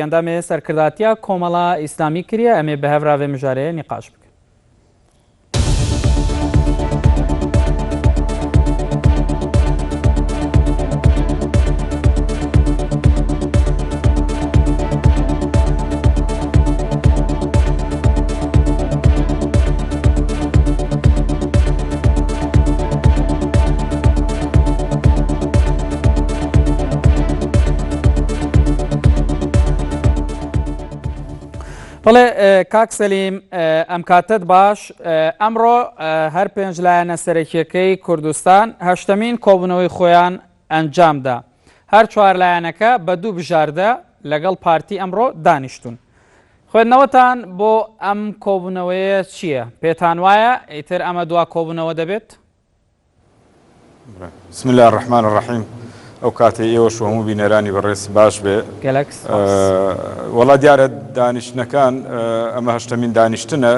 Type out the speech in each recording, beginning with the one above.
ئەندامێ سەرکرداتیە کۆمەڵە ئیسلامی کردە ئەمێ بە هەڤراوێ مژارەیە نیقاش بکەن. بەڵێ کاک سەلیم ئەم کاتت باش ئەمڕۆ هەر پێنج لایەنە سەرەکیەکەی کوردستان هەشتمین کۆبوونەوەی خۆیان ئەنجامدا. هەر چوار لایەنەکە بە دوو بژاردە لەگەڵ پارتی ئەمڕۆ دانیشتون. خوێندنەوەتان بۆ ئەم کۆبوونەوەیە چییە؟ پێتان وایە ئیتر ئەمە دوا کۆبوونەوە دەبێت؟ بسم الله الرحمن الرحیم. ئەو کاتێ ئێوەش هەموو بینەرانی بەڕێز باش بێ. وەڵا دیارە دانیشتنەکان ئەمە هەشتمین دانیشتنە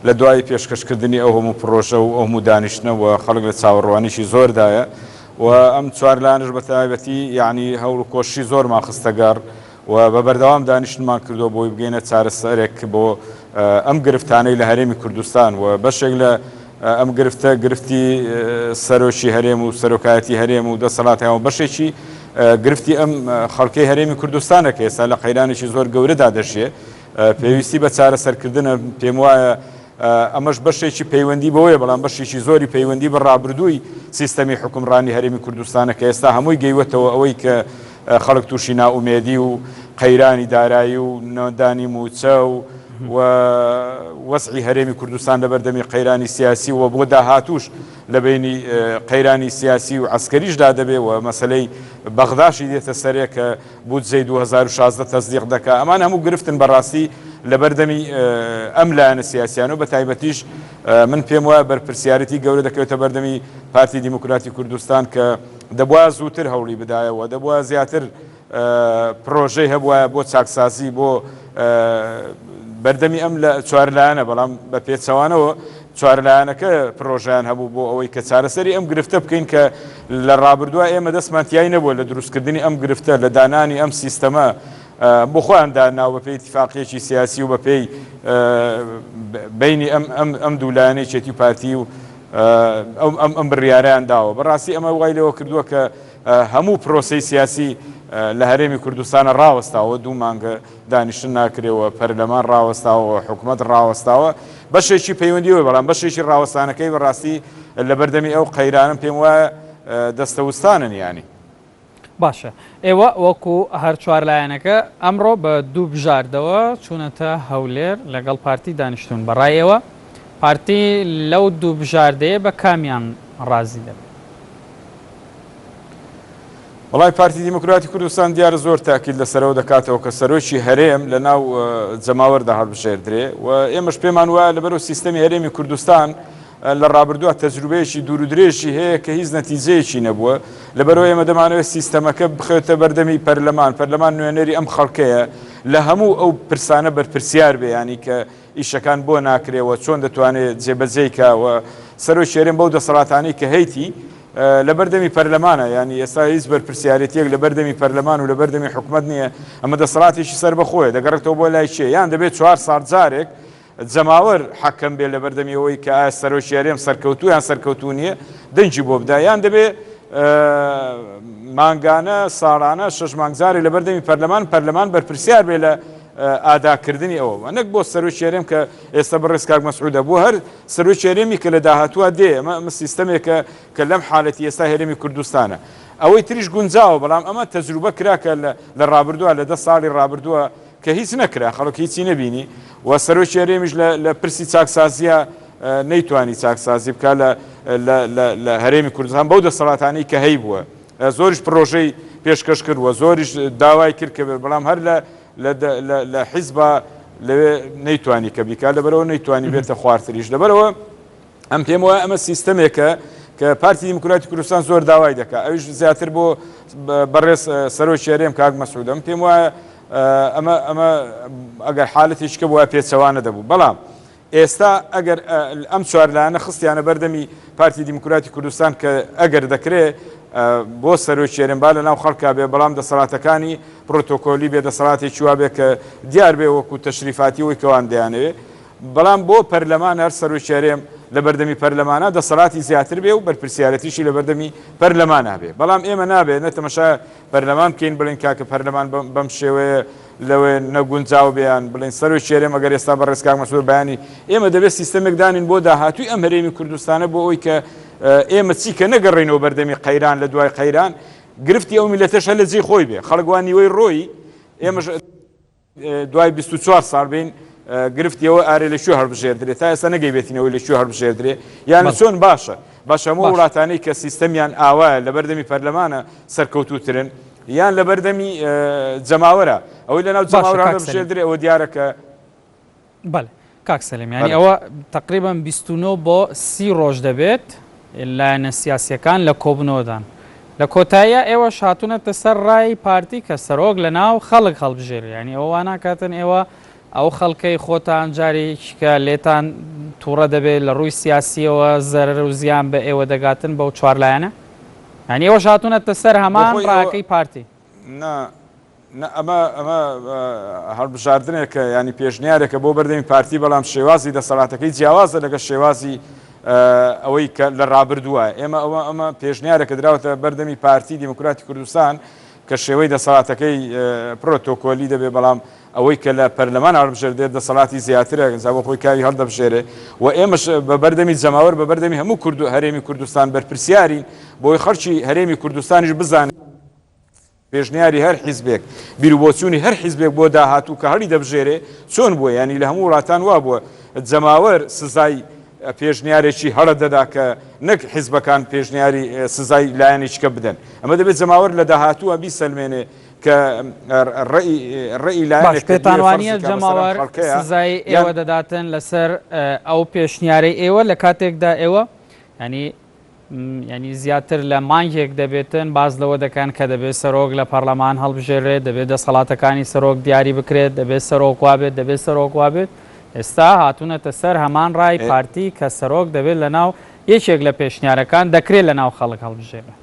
لە دوای پێشکەشکردنی ئەو هەموو پرۆژە و ئەو هەموو دانیشتنەوە خەڵک لە چاوەڕوانیشی زۆردایە و ئەم چوار لایەنش بە تایبەتی یعنی هەوڵ و کۆشی زۆرمان خستەگەڕ و بە بەردەوام دانیشتمان کردو بۆی بگەینە چارەسەرێک بۆ ئەم گرفتانەی لە هەرێمی کوردستان و بەشێک لە ئەم گرفتی سەرۆکی هەرێم و سەرۆکایەتی هەرێم و دەسەڵاتیان و بەشێکی گرفتی ئەم خەڵکەی هەرێمی کوردستانە کە ئێستا لە قەیرانێکی زۆر گەورەدا دەژێ پێویستی بە چارەسەرکردنە پێم وایە ئەمەش بەشێکی پەیوەندی بەوەیە بەڵام بەشێکی زۆری پەیوەندی بە ڕابردووی سیستەمی حکومڕانی هەرێمی کوردستانە کە ئێستا هەمووی گەیوەتەوە ئەوەی کە خەڵک تووشی ناومێدی و قەیرانی دارایی و نۆدانی موچە و وەسعی هەرێمی کوردستان لە بەردەمی قەیرانی سیاسی و بۆ داهاتوش لە بینی قەیرانی سیاسی و عسکەریشدا دەبێ و مەسلەی بەغداشی دێتە سەرێ کە بودجەی 2016 تەزدیق دەکا. ئەمان هەموو گرفتن بەڕاستی لە بەردەمی ئەم لایەنە سیاسیان و بە تایبەتیش من پێم وایە بەرپرسیارەتی گەورە دەکەوێتە بەردەمی پارتی دیموکراتی کوردستان کە دەبوایە زووتر هەوڵی بدایەوە، دەبوایە زیاتر پرۆژەی هەبوایە بۆ چاکسازی بۆ بەردەمی ئەم لە چوار لایەنە بەڵام بە پێچەوانەوە چوار لایەنەکە پرۆژیان هەبوو بۆ ئەوەی کە چارەسەری ئەم گرفتە بکەین کە لە ڕابردووە ئێمە دەستمانتیای نەبووە لە دروستکردنی ئەم گرفتە لە دانانی ئەم سیستەمە بۆ خۆیان داناو بە پێی اتفاقیەکی سیاسی و بە پێی بینی ئەم دوو لایەنەی چێتی و پارتی و ئەم بڕیارەیان داوە. بەڕاستی ئەمە وای لەوە کردووە کە هەموو پرۆسەی سیاسی لە هەرێمی کوردستانە ڕاوەستاوە، دوو مانگە دانیشتن ناکرێەوە، پەرلەمان ڕاوەستاوە، حکوومەت ڕاوەستاوە، بەشێکی پەیوەندیەوە بەڵام بەشێکی ڕاوەستانەکەی بەڕاستی لە بەردەمی ئەو قەیرانم پێم وایە دەستەوستانن ینی. باشە ئێوە وەکو هەر چوار لایەنەکە ئەمڕۆ بە دوو بژاردەوە چوونەتە هەولێر لەگەڵ پارتی دانیشتون. بەڕایەوە پارتی لەو دوو بژاردەیە بە کامیان ڕازی دەبێت؟ وڵای پارتی دیموکراتی کوردستان دیارە زۆر تاکید لەسەرەوە دەکاتەوە کە سەرۆکی هەرێم لە ناو جەماوەردا هەڵبژێردرێ و ئێمەش پێمان وایە لەبەرەوە سیستەمی هەرێمی کوردستان لە ڕابردووە تەجروبەیەکی دوور و درێژی هەیە کە هیچ نەتیجەیەکی نەبووە. لەبەرەوە ئێمە دەمانەوێت سیستەمەکە بخێتە بەردەمی پەرلەمان نوێنەری ئەم خەڵکەیە لە هەموو ئەو پرسانە بەرپرسیار بێ ینی کە ئیشەکان بۆ ناکرێەوە چۆن دەتوانێت جێبەجێی کاوە سەرۆکی هەرێم بەو دەسەڵاتانەی کە هەیتی لە بەردەمی پەرلەمانە ینی ئێستا هیچ بەرپرسیارەتێک لە بەردەمی پەرلەمان و لە بەردەمی حکوومەت نییە. ئەمە دەسەڵاتێکی سەر بەخۆیە دەگەڕێتەوە بۆ لای چێ یان دەبێت 4 ساڵ جارێک جەماوەر حەکەم بێت لە بەردەمی ئەوەی کە ئایا سەرۆکی هەرێم سەرکەوتوو یان سەرکەوتوو نییە دەنجی بۆ بدا یان دەبێت مانگانە ساڵانە 6 مانگزاری لە بەردەمی پەرلەمان بەرپرسیار بێت لە ئاداکردنی ئەوە نەک بۆ سەرۆکی هەرێم کە ئێستا بەڕێز کاک مەسعودە بۆ هەر سەرۆکی هەرێمی کە لە داهاتووە دێ ئەمە سیستەمێکە کە لەم حالەتی ئێستا هەرێمی کوردستانە ئەوەی تریش گونجاوە بەڵام ئەمە تەجروبە کراکە لە ڕابردووە لە 10 ساڵی ڕابردووە کە هیچ نەکرا خەڵک هیچی نەبینی و سەرۆکی هەرێمیش لە پرسی چاکسازیە نەیتوانی چاکسازی بکە لە هەرێمی کوردستان بەو دەسەڵاتانەی کە هەی بووە زۆریش پرۆژەی پێشکەش کردووە زۆریش داوای کرد کە بەڵام هەر لە حیزبە لەوێ نەیتوانی کە بیکار لەبەرەوە نەیتوانی بێتە خواردتریش. لەبەرەوە ئەم پێم وایە ئەمە سیستەمێکە کە پارتی دیموکراتی کوردستان زۆر داوای دەکات ئەویش زیاتر بۆ بەڕێز سەرۆکی هەرێم کاک مەسعود ئەم پێم وایە ئەمە ئەگەر حالەتێککە بۆە پێچەوانە دەبوو. بەڵام ئێستا ئەگەر ئەم چوار لایەنە خستیانە بەردەمی پارتی دیموکراتی کوردستان کە ئەگەر دەکرێت بۆ سەرۆکیێرم با لەناو خەڵکا بێ بەڵام دەسەڵاتەکانی پرۆتۆکۆلی بێ دەسەڵاتێکی وا بێ کە دیار بێ وەکو تەشریفاتی ئەوەی کەوان دەیانەوێت بەڵام بۆ پەرلەمان هەر سەرۆکیێرێم لە بەردەمی پەرلەمانە دەسەڵاتی زیاتر بێ و بەرپرسیارەتیشی لە بەردەمی پەرلەمانە بێ بەڵام ئێمە نابێت نەتەمەشا پەرلەمان بکەین بڵین کاکە پەرلەمان بەم شێوەیە لەوێ نەگونجاو بێیان بڵین سەرۆکیێرێم ئەگەر ئێستا بە ڕێزکاک مەسعود بەیانی ئێمە دەبێت سیستەمێک دانین بۆ داهاتووی ئەم هەرێمی کوردستانە بۆ ئەوی کە ئێمە چی کە نەگەڕێنەوە بەردەمی قەیران لە دوای قەیران گرفتی ئەو میلەتەش هە لە جێی خۆی بێ خەڵکوان نیوەی ڕۆی ئێمەش دوای 24 ساڵ بین گرفتیەوە ئارێ لە شوێ هەڵبژێردرێت تا ئێستا نەگەیبێتینەوە لە شوێ هەڵبژێردرێ یان چۆن باشە هەموو وڵاتانەی کە سیستەمیان ئاوایە لە بەردەمی پەرلەمانە سەرکەوتوترن یان لە بەردەمی جەماوەرە ئەوەی لەناو جەماوەرە هەڵبژێردرێ ئەوە دیارە کە بەڵێ کاک سەلیم یعنی ئەوە تقریبا 29 بۆ 30 ڕۆژ دەبێت لایەنە سیاسیەکان لە کۆبنەوەدان لە کۆتاییە ئێوە هاتوونەتە سەر ڕای پارتی کە سەرۆک لە ناو خەڵک هەڵبژێری ینی ئەوە واناکاتن ئێوە ئەو خەڵکەی خۆتان جارێککە لێتان تووڕە دەبێت لە ڕووی سیاسیەوە زەرر و زیان بە ئێوە دەگاتن بەو چوارلایەنە ینی ئێوە هاتوونەتە سەر هەمان ڕاکەی پارتی ئەمە هەڵبژاردنێکە ینی پێشنیارێکە بۆ بەردەمی پارتی بەڵام شێوازی دەسەڵاتەکەی جیاوازە لەگە شێوازی ئەوەی کە لە ڕابردووە ئێمە ئەمە پێشنیارێکە دراوەتە بەردەمی پارتی دیموکراتی کوردستان کە شێوەی دەسەڵاتەکەی پرۆتۆکۆلی دەبێت بەڵام ئەوەی کە لە پەرلەمان هەڵبژێردێت دەسەڵاتی زیاترە بۆ خۆی کاوی هەڵدەبژێرێ و ئێمەش بە بەردەمی جەماوەر بە بەردەمی هەموو هەرێمی کوردستان بەرپرسیارین بۆی خەڵکی هەرێمی کوردستانیش بزانێت پێشنیاری هەر حیزبێک بیرروبۆچوونی هەر حیزبێک بۆ داهاتوو کە هەڵی دەبژێرێ چۆن بووە ینی لە هەموو وڵاتان وا بووە جەماوەر سزای پێشنیارێکی هەڵە دەدا کە نەک حیزبەکان پێشنیاری سزای لایەنێکیکە بدەن ئەمە دەبێت جەماوەر لە داهاتووە بیسەلمێنێ کە ڕێی لایەن پێتانوانیە جەماوەر سزای ئێوە دەداتن لەسەر ئەو پێشنیارەی ئێوە لە کاتێکدا ئێوە ینی زیاتر لە مانگێک دەبێتن باز لەوە دەکەن کە دەبێت سەرۆک لە پەرلەمان هەڵبژێرێت دەبێت دەسەڵاتەکانی سەرۆک دیاری بکرێت دەبێت سەرۆک وابێت دەبێت سەرۆک وابێت ئێستا هاتوونەتە سەر هەمان ڕای پارتی کە سەرۆک دەبێت لە ناو یەکێک لە پێشنیارەکان دەکرێت لە ناو خەڵک هەڵبژێرە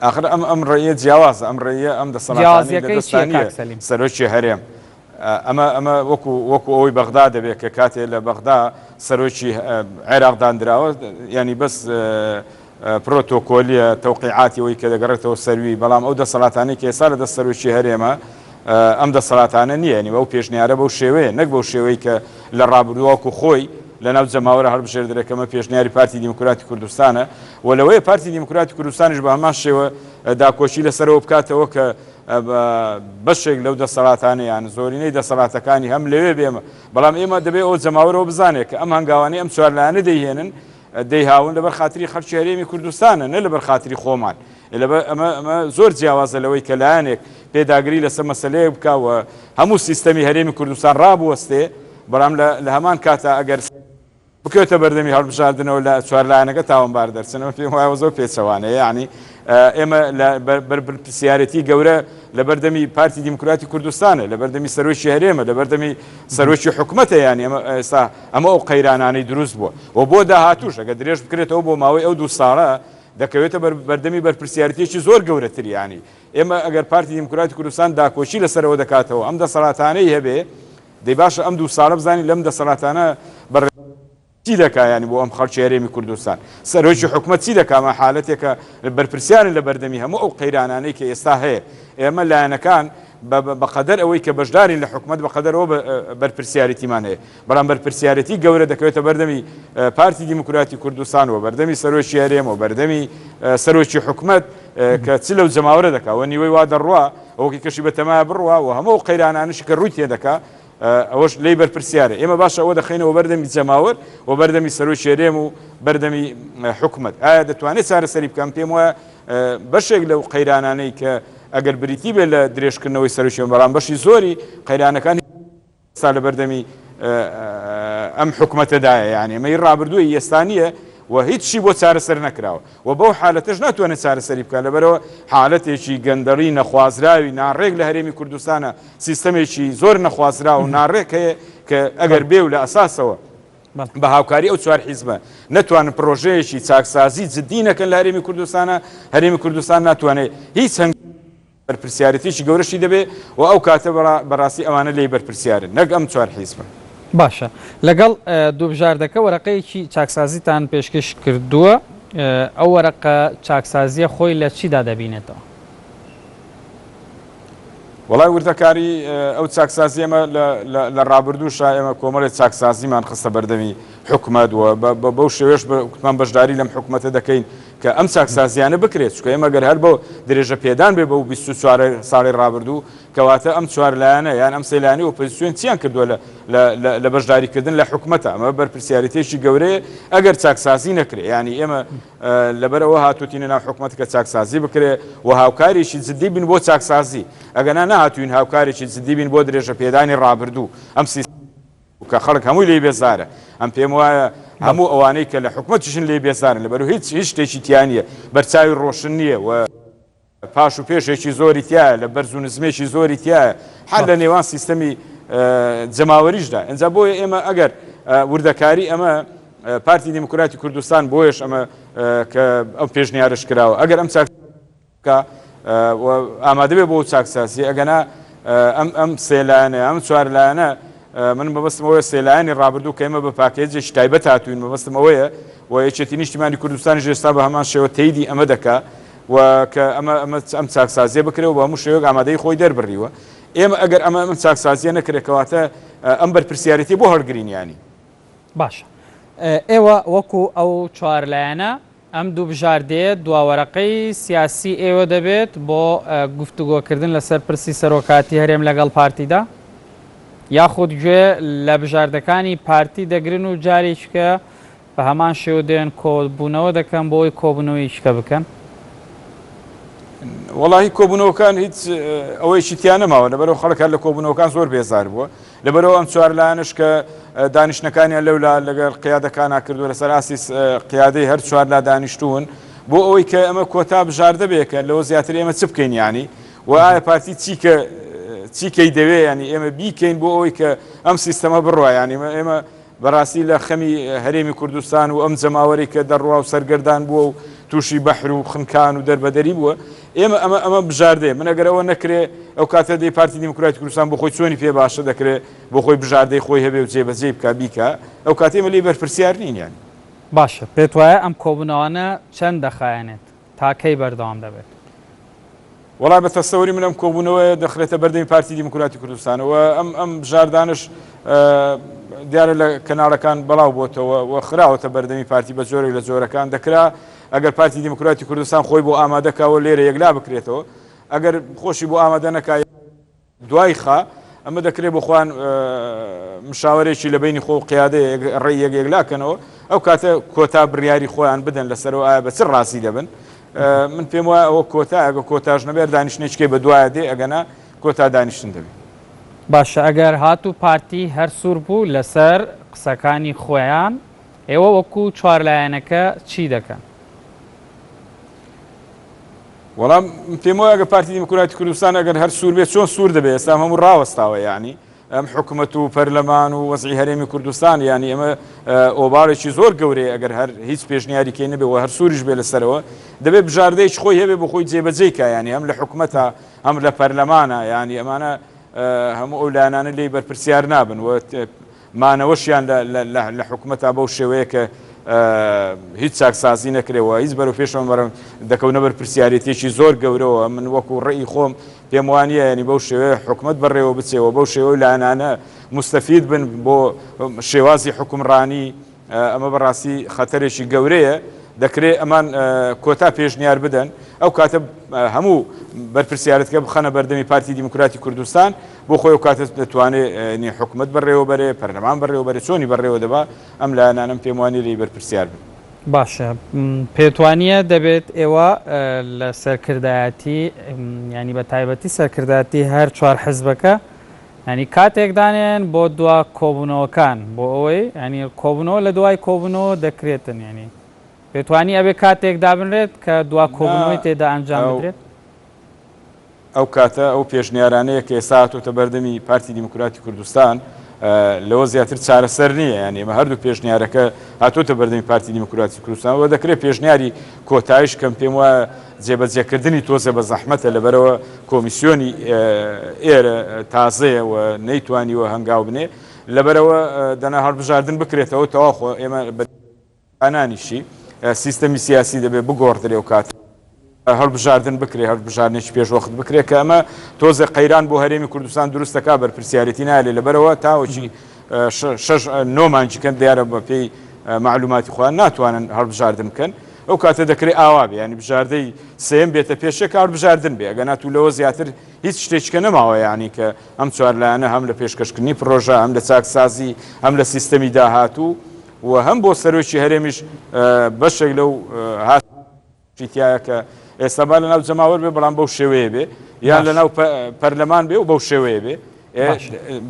آخر ئەم ڕێیە جیاوازە ئەم ڕێیە ئەم دەسەڵاتانی سەرۆکی هەرێم ئەمە وەکو ئەوەی بەغدا دەبێت کە کاتێ لە بەغدا سەرۆکی عێراقدانراوە ینی بەس پرۆتۆکۆلیە تەوقیعاتی ئەوەی کە دەگەڕێتەوە سەروی بەڵام ئەو دەسەڵاتانی کە ئێستا لە دەست سەرۆکی هەرێمە ئەم دەسەڵاتانە نییە نی بەو پێشنیارە بەو شێوەیە نەک بەو شێوەی کە لە ڕابردووەکو خۆی لە ناو جەماوەرە هەڵبژێردرێکەمە پێشنیاری پارتی دیموکراتی کوردستانە و لەوەی پارتی دیموکراتی کوردستانیش بە هەمان شێوە داکۆچی لەسەرەوە بکاتەوە کە بەشێک لەو دەسەڵاتانەیان زۆرینەی دەسەڵاتەکانی هەم لەوێ بێمە بەڵام ئێمە دەبێت ئەو جەماوەرەوە بزانێت کە ئەم هەنگاوانەی ئەم چوارلایەنە دەیهێنن دەیهاون لەبەر خاتری خەڵکی هەرێمی کوردستانە نە لەبەر خاتری خۆمان ئەمە زۆر جیاوازە لەوەی کە لایەنێک پێداگری لەسەر مەسەلەیە بکەوە هەموو سیستەمی هەرێمی کوردستان ڕابوەستێ بەڵام لە هەمان کاتە ئەگەر بکەوتە بەردەمی هەڵبژاردنەوە لە چوارلایەنەکە تاوانبار دەرچنەوە پێم وایە زۆر پێچەوانەیە یعنی ئێمە لە بەرپرسیارەتی گەورە لە بەردەمی پارتی دیموکراتی کوردستانە لە بەردەمی سەرۆکی هەرێمە لە بەردەمی سەرۆکی حکوومەتە یانی ئێستا ئەمە ئەو قەیرانانەی دروست بووە و بۆ داهاتووش ئەگە درێژ بکرێتەوە بۆ ماوەی ئەو 2 ساڵە دەکەوێتە بەردەمی بەرپرسیارەتێکی زۆر گەورەتری ینی ئێمە ئەگەر پارتی دیموکراتی کوردستان داکۆچی لەسەرەوە دەکاتەوە ئەم دەسەڵاتانەی هەبێ دەی باشە ئەم 2 ساڵە بزانین لەم دەسەڵاتانە چی دەکا ینی بۆ ئەم خەڵکی هەرێمی کوردستان سەرۆکی حکوومەت چی دەکا ئەمە حالەتێکە بەرپرسیارن لە بەردەمی هەموو ئەو قەیرانانەی کە ئێستا هەیە ئێمە لایەنەکان بەقەدەر ئەوەی کە بەشدارین لە حکوومەت بەقەدەرەوە بەرپرسیارەتیمان هەیە بەڵام بەرپرسیارەتی گەورە دەکەوێتە بەردەمی پارتی دیموکراتی کوردستان و بەردەمی سەرۆکی هەرێم و بەردەمی سەرۆکی حکوومەت کە چ لەو جەماوەرە دەکا و نیوەی وا دەڕوا ئەوەی کەشی بەتەمایە بڕوا و هەموو قەیرانانشی کە ڕووی تێدەکا ئەوەش لی بەرپرسیارە ئێمە باشە ئەوە دەخینەوە بەردەمی جەماوەر و بەردەمی سەرۆکی هەرێم و بەردەمی حکوومەت ئایا دەتوانێت چارەسەری بکەم پێم وایە بەشێک لەو قەیرانانەی کە ئەگەر بریتی بێ لە درێژکردنەوەی سەرۆکی بەڵام بەشی زۆری قەیرانەکانی سا لە بەردەمی ئەم حکوومەتەدایە یعنی ئەمەی ڕابردووی ئێستانیە و هیچی بۆ چارەسەر نەکراوە و بەو حالەتەش ناتوانێت چارەسەری بکات لەبەرەوە حالەتێکی گەندەڕی نەخوازراوی ناڕێک لە هەرێمی کوردستانە سیستەمێکی زۆر نەخوازرا و ناڕێک هەیە کە ئەگەر بێ و لە ئەساسەوە بە هاوکاری ئەو چوار حیزبە نەتوانن پرۆژەیەکی چاکسازی جددی نەکەن لە هەرێمی کوردستانە هەرێمی کوردستان ناتوانێت هیچ بەرپرسیارەتێکی گەورەشی دەبێت و ئەو کاتە بەڕاستی ئەوانە لێ بەرپرسیارن نەک ئەم چوار حیزبە. باشە لەگەڵ دووبژاردەکە وەرەقەیەکی چاکسازیتان پێشکەش کردووە ئەو وەرەقە چاکسازیە خۆی لە چیدا دەبینێتەوە؟ وڵای وردەکاری ئەو چاکسازی ئەمە لە ڕابردووشە ئێمە کۆمەڵێک چاکسازیمان خستە بەردەمی حکومەت و بەو شێوێش کوتمان بەشداری لەم حکومەتە دەکەین کە ئەم چاکسازیانە بکرێت چکە ئێمە گەر هەر بۆ درێژە پێدان بێ بەو 24 ساڵی ڕابردوو کەواتە ئەم چوار لایەنە یان ئەم سەیلانی ئۆپۆزیسیۆن چیان کردووە لە بەشداریکردن لە حکومەتە ئەمە بەرپرسیارەتێکی گەورەیە ئەگەر چاکسازی نەکرێ ینی ئێمە لەبەرەوە هاتووتینە ناو حکومەت کە چاکسازی بکرێ و هاوکاریشی جددی بن بۆ چاکسازی ئەگەنا نهاتوین هاوکارێکی جددی بین بۆ درێژە پێدانی ڕابردوو ئەم کە خەڵک هەمووی لێ بێزارە ئەم پێم وایە هەموو ئەوانەی کە لە حکومەتیشن لێ بێزارن لەبەرەوە هیچ شتێکی تیان نیە بەرچاوی ڕۆشن نییە و پاش و پێشێکی زۆری تایە لە بەرز و نزمێکی زۆری تایە هەر لە نێوان سیستەمی جەماوەریشدا ئەنجا بۆیە ئێمە ئەگەر وردەکاری ئەمە پارتی دیموکراتی کوردستان بۆیش ئەمە کە ئەم پێشنیارش کراوە ئەگەر ئەم چاکە ئامادە بێ بۆ چاکسازی ئەگەنا ئەم سێلایەنە ئەم چوار لایەنە من بەبستمەوەی سێلایەنی ڕابردوو کە ئێمە بە پاکێجێکی تایبەت هاتوین بەبستمەوەیە و یەکێتی نیشتیمانی کوردستانی ژێستا بە هەمان شێوە تەیدی ئەمە دەکا و کە ئەم چاکسازیە بکرێت و بە هەموو شێوەیەک ئامادەی خۆی دەربڕیوە ئێمە ئەگەر ئەم چاکسازیە نەکرێتکەواتە ئەم بەرپرسیارەتی بۆ هەڵگرینیانی. باشە ئێوە وەکو ئەو چوارلایەنە ئەم دوو بژاردەیە دواوەرەقەی سیاسی ئێوە دەبێت بۆ گفتوگۆکردن لەسەر پرسی سەرۆکاتی هەرێم لەگەڵ پارتیدا یاخود گوێ لە بژاردەکانی پارتی دەگرن و جارێککە بە هەمان شێوە دێن کۆبوونەوە دەکەن بۆی کۆبوونەوەی شکە بکەن. وڵی کۆبوونەوەکان هیچ ئەوەیشی تیان نەماوە لەبەرەوە خەڵک لە کۆبوونەوەکان زۆر بێزار بووە لەبەرەوە ئەم چوار لایەنش کە دانیشتەکانیان لەولا لەگەڵ قیادەکانە کردووە لەسەر ئاسی قیادەی هەر چوار لا دانیشتوون بۆ ئەوەی کە ئەمە کۆتا بژاردە بێکە لەوە زیاتر ئێمە چ بکەین ینی و ئایا پارتی چیکەی دەوێ ینی ئێمە بیکەین بۆ ئەوەی کە ئەم سیستەمە بڕوە ینی ئێمە بەڕاستی لە خەمی هەرێمی کوردستان و ئەم جەماوەری کە دەڕوا و سەرگەردان بووە و تووشی بەحر و خنکان و دەربەدەری بووە ئێمە ئەمە بژاردێ من ئەگەرەوە نەکرێ ئەو کاتە دەی پارتی دیموکراتی کوردستان بۆ خۆی چۆنی پێ باشە دەکرێت بۆ خۆی بژاردەی خۆی هەبێ و جێبەجێ بکە بیکە ئەو کاتێمە لێ بەرپرسیار نین. باشە پێت وایە ئەم کۆبوونەوانە چەند دەخایەنێت تاکەی بەردەوام دەبێت؟ وڵای بە تەسەوری من ئەم کۆبوونەوەی دەخرێتە بەردەمی پارتی دیموکراتی کوردستانەوە ئەم بژاردانش دیارە لە کەناڵەکان بەڵاو بۆتەوە و خراوەتە بەردەمی پارتی بە جۆرێک لە جۆرەکان دەکرا ئەگەر پارتی دیموکراتی کوردستان خۆی بۆ ئامادەکەوە لێرە یەکلا بکرێتەوە ئەگەر خۆشی بۆ ئامادە نەکای دوای خا ئەمە دەکرێت بۆ خوان مشاورێکی لە بینی خۆ قیادەیە ڕێی یەکلاکەنەوە ئەو کاتە کۆتا بڕیاری خۆیان بدەن لەسەرەوە ئایا بە چ ڕاستی دەبن من پێم وایە ئەوە کۆتا ئەگە کۆتاژ نەبێت دانیشتێکی بە دوایە دێ ئەگەنا کۆتا دانیشتن دەبێت. باشە ئەگەر هاتوو پارتی هەر سوور بوو لەسەر قسەکانی خۆیان ئێوە وەکو چوارلایەنەکە چی دەکەن؟ وەڵام پێم وایە ئەگە پارتی دیموکراتی کوردستان ئەگەر هەر سوور بێت چۆن سوور دەبێت ئێستا هەموو ڕاوەستاوە ینی ئەم حکوومەت و پەرلەمان و وەزعی هەرێمی کوردستان ینی ئەمە ئۆبارێکی زۆر گەورەیە ئەگەر هەر هیچ پێشنیاریکەی نەبێ و هەر سووریش بێ لەسەرەوە دەبێت بژاردەیەکی خۆی هەبێ بۆ خۆی جێبەجێکە ینی ئەم لە حکوومەتە هەم لە پەرلەمانە ینی ئەمانە هەموو ئەو لایەنانە لێی بەرپرسیار نابن و مانەوەشیان لە حکوومەتە بەو شێوەیە کە هیچ چاکسازی نەکرێەوە هیچ بەرەو پێشەوە بەرەم دەکەونە بەرپرسیارەتێکی زۆر گەورەوە من وەکو ڕێی خۆم پێم وانیە ینی بەو شێوەیە حکوومەت بەڕێوە بچێەوە بەو شێوەی لایەنانە مستەفید بن بۆ شێوازی حکومڕانی ئەمە بەڕاستی خەتەرێکی گەورەیە دەکرێت ئەمان کۆتا پێشنیار بدەن ئەو کاتە هەموو بەرپرسیارەتەکە بخەنە بەردەمی پارتی دیموکراتی کوردستان بۆ خۆی و کاتە دەتوانێت حکوومەت بەڕێوە بەرێ پەرلەمان بەڕێوە بەرێ چۆنی بەڕێوە دەبا ئەم لایەنانم پێم وانی لی بەرپرسیار بن. باشە پێتوانیە دەبێت ئێوە لە سەرکردایەتی ینی بە تایبەتی سەرکردایەتی هەر چوار حزبەکە ینی کاتێکدانێن بۆ دوا کۆبوونەوەکان بۆ ئەوەی ینی کۆبوونەوە لە دوای کۆبوونەوە دەکرێتن ینی پێتوانی ئەبێ کاتێک دابنرێت کە دوا کۆبوونەوەی تێدا ئەنجام بدرێت ئەو کاتە ئەو پێشنیارانەیە کە ئێستا هاتوۆتە بەردەمی پارتی دیموکراتی کوردستان لەوە زیاتر چارەسەر نییە، یعنی ئێمە هەردوو پێشنیارەکە هاتوۆتە بەردەمی پارتی دیموکراتی کوردستانەوە دەکرێت پێشنیاری کۆتاییش کەم پێم وایە جێبەجێکردنی تۆزە بە زەحمەتە لەبەرەوە کۆمیسیۆنی ئێرە تازەیە و نەیتوانیوە هەنگاو بنێ لەبەرەوە دەنا هەڵبژاردن بکرێتەوە تەواخۆ ئێمە بەنانیشی سیستەمی سیاسی دەبێت بگۆڕدرێ و کات هەڵبژاردن بکرێ هەڵبژاردنێکی پێشوەخت بکرێت کە ئەمە تۆزە قەیران بۆ هەرێمی کوردستان دروستەکە بەرپرسیارەتی نالێ لەبەرەوە تاوەکی 9 مانجیکەن دیارە بە پێی معلوماتی خۆیان ناتوانن هەڵبژاردن بکەن ئەو کاتە دەکرێت ئاوا بێ ینی بژاردەی سێم بێتە پێشێک هەڵبژاردن بێ ئەگە ناتوو لەوە زیاتر هیچ شتێککە نەماوە یعنی کە ئەم چوارلایەنە هەم لە پێشکەشکردنی پرۆژە هەم لە چاکسازی هەم لە سیستەمی داهاتوو و هەم بۆ سەرۆکی هەرێمیش بەشێک لەو هاتیایە کە ئێستا با لە ناو جەماوەر بێ بەڵام بەو شێوەیە بێ یان لە ناو پەرلەمان بێ و بەو شێوەیە بێ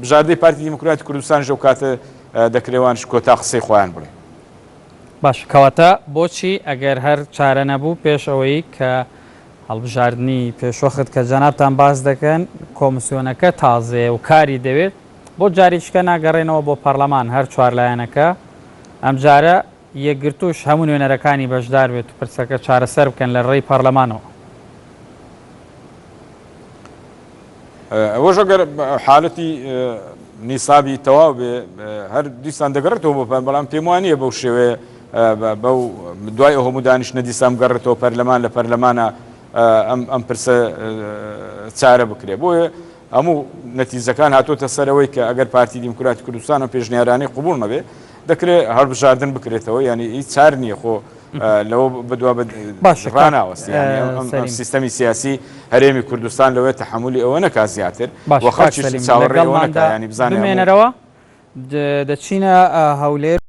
بژاردەی پارتی دیموکراتی کوردستان ژە و کاتە دەکرێوانش کۆتا قسەی خۆیان بڵێ. باش کەواتە بۆچی ئەگەر هەر چارە نەبوو پێش ئەوەی کە هەڵبژاردننی پێشوەخت کە جەنابتان باز دەکەن کۆمسیۆنەکە تازەیە و کاری دەوێت بۆ جاریچکە ناگەڕێنەوە بۆ پەرلەمان هەر چوارلایەنەکە ئەم جارە یەکگرتوش هەموو نوێنەرەکانی بەشدار بێت و پرسەکە چارەسەر بکەن لە ڕێی پەرلەمانەوە. ئەوەش ئەگەر حالەتی نیسابی تەواو بێ هەر دیسان دەگەڕێتەوە بۆ بەڵام پێم وانییە بەو شێوەیە بەو دوای ئەو هەموو دانیشتە دیسان گەڕێتەوە پەرلەمان لە پەرلەمانە ئەم پرسە چارە بکرێ بۆیە هەموو نەتیجەکان هاتوۆتە سەرەوەی کە ئەگەر پارتی دیموکراتی کوردستان و پێشنیارانەی قبول نەبێ دەکرێت هەڵبژاردن بکرێتەوە ینی هیچ چار نییە خۆ لەوە بەدوا ڕاناوەستی سیستەمی سیاسی هەرێمی کوردستان لەوەی تەحملی ئەوە نەکا زیاتر وەخەڵکی چاوەڕێەوە نەکا ینی بزانێنەرەوە دەچینە هەولێر